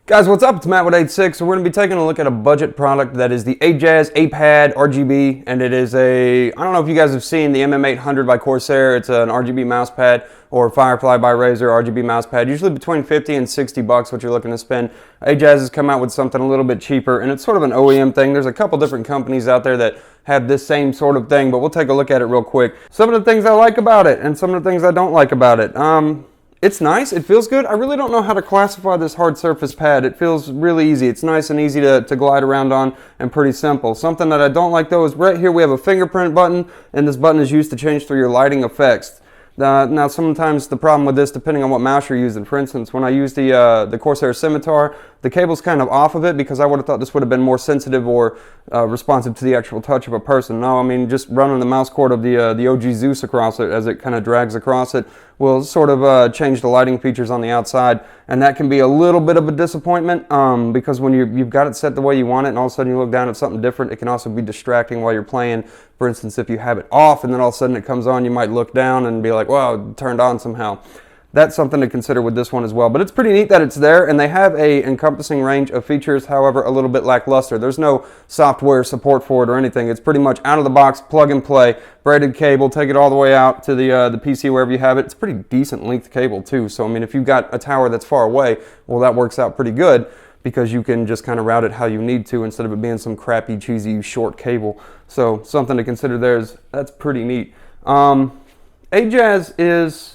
Guys, what's up? It's Matt with 86. So we're going to be taking a look at a budget product that is the AJPad RGB, and it is I don't know if you guys have seen the MM800 by Corsair. It's an RGB mouse pad, or Firefly by Razer RGB mouse pad, usually between 50 and 60 bucks what you're looking to spend. AJaz has come out with something a little bit cheaper, and it's sort of an OEM thing. There's a couple different companies out there that have this same sort of thing, but we'll take a look at it real quick. Some of the things I like about it, and some of the things I don't like about it. It's nice, it feels good. I really don't know how to classify this hard surface pad. It feels really easy. It's nice and easy to glide around on and pretty simple. Something that I don't like though is right here we have a fingerprint button, and this button is used to change through your lighting effects. Now sometimes the problem with this, depending on what mouse you're using, for instance, when I use the Corsair Scimitar, the cable's kind of off of it because I would have thought this would have been more sensitive or responsive to the actual touch of a person. No, I mean, just running the mouse cord of the OG Zeus across it as it kind of drags across it will sort of change the lighting features on the outside, and that can be a little bit of a disappointment because when you've got it set the way you want it and all of a sudden you look down at something different, it can also be distracting while you're playing. For instance, if you have it off and then all of a sudden it comes on, you might look down and be like, wow, it turned on somehow. That's something to consider with this one as well. But it's pretty neat that it's there, and they have a encompassing range of features, however, a little bit lackluster. There's no software support for it or anything. It's pretty much out of the box, plug and play, braided cable, take it all the way out to the PC wherever you have it. It's a pretty decent length cable too. So, I mean, if you've got a tower that's far away, well, that works out pretty good because you can just kind of route it how you need to instead of it being some crappy, cheesy, short cable. So, something to consider there is that's pretty neat. AJaz is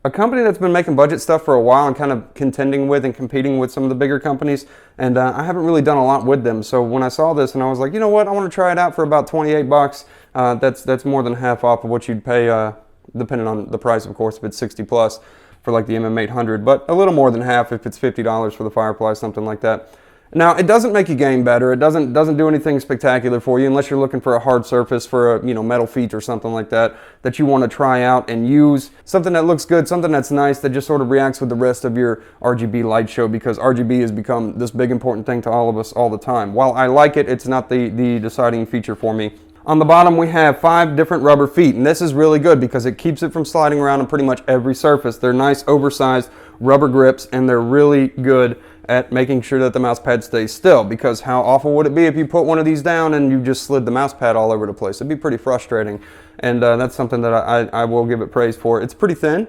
a company that's been making budget stuff for a while and kind of contending with and competing with some of the bigger companies, and I haven't really done a lot with them. So when I saw this and I was like, you know what, I want to try it out for about 28 bucks. That's more than half off of what you'd pay, depending on the price, of course, if it's 60 plus for like the MM800, but a little more than half if it's $50 for the Firefly, something like that. Now, it doesn't make your game better. It doesn't do anything spectacular for you unless you're looking for a hard surface for a metal feet or something like that you want to try out and use. Something that looks good, something that's nice, that just sort of reacts with the rest of your RGB light show, because RGB has become this big important thing to all of us all the time. While I like it, it's not the deciding feature for me. On the bottom we have 5 different rubber feet, and this is really good because it keeps it from sliding around on pretty much every surface. They're nice oversized rubber grips, and they're really good at making sure that the mouse pad stays still, because how awful would it be if you put one of these down and you just slid the mouse pad all over the place? It'd be pretty frustrating, and that's something that I will give it praise for. It's pretty thin,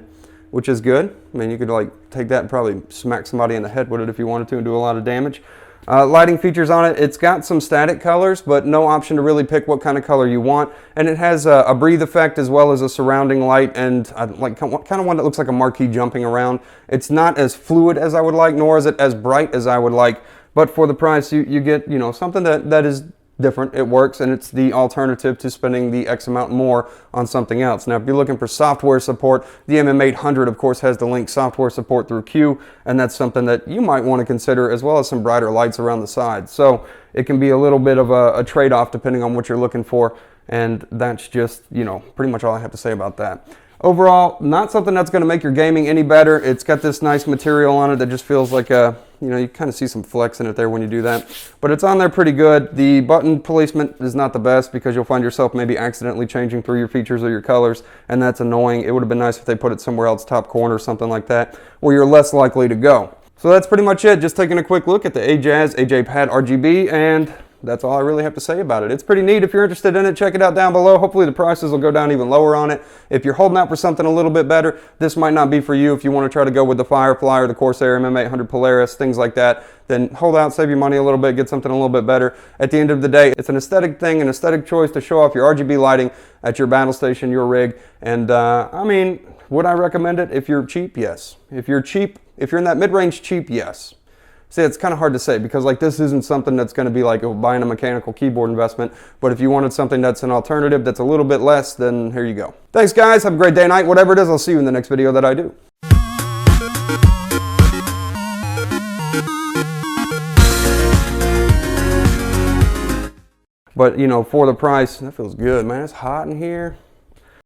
which is good. I mean, you could like take that and probably smack somebody in the head with it if you wanted to and do a lot of damage. Lighting features on it, it's got some static colors, but no option to really pick what kind of color you want. And it has a breathe effect as well as a surrounding light, and like kind of one that looks like a marquee jumping around. It's not as fluid as I would like, nor is it as bright as I would like. But for the price, you get something that is different. It works, and it's the alternative to spending the X amount more on something else. Now, if you're looking for software support, the MM800 of course has the link software support through Q, and that's something that you might want to consider, as well as some brighter lights around the sides. So it can be a little bit of a trade-off depending on what you're looking for, and that's just pretty much all I have to say about that. Overall, not something that's going to make your gaming any better. It's got this nice material on it that just feels like you kind of see some flex in it there when you do that. But it's on there pretty good. The button placement is not the best because you'll find yourself maybe accidentally changing through your features or your colors, and that's annoying. It would have been nice if they put it somewhere else, top corner or something like that, where you're less likely to go. So that's pretty much it. Just taking a quick look at the AJPad RGB, and that's all I really have to say about it. It's pretty neat. If you're interested in it, check it out down below. Hopefully the prices will go down even lower on it. If you're holding out for something a little bit better, this might not be for you. If you want to try to go with the Firefly or the Corsair MM800 Polaris, things like that, then hold out, save your money a little bit, get something a little bit better. At the end of the day, it's an aesthetic thing, an aesthetic choice to show off your RGB lighting at your battle station, your rig. And I mean, would I recommend it? If you're cheap, yes. If you're in that mid-range cheap, yes. See, it's kind of hard to say because like this isn't something that's going to be like buying a mechanical keyboard investment, but if you wanted something that's an alternative that's a little bit less, then here you go. Thanks guys, have a great day, night, whatever it is. I'll see you in the next video that I do. But for the price, that feels good, man. It's hot in here.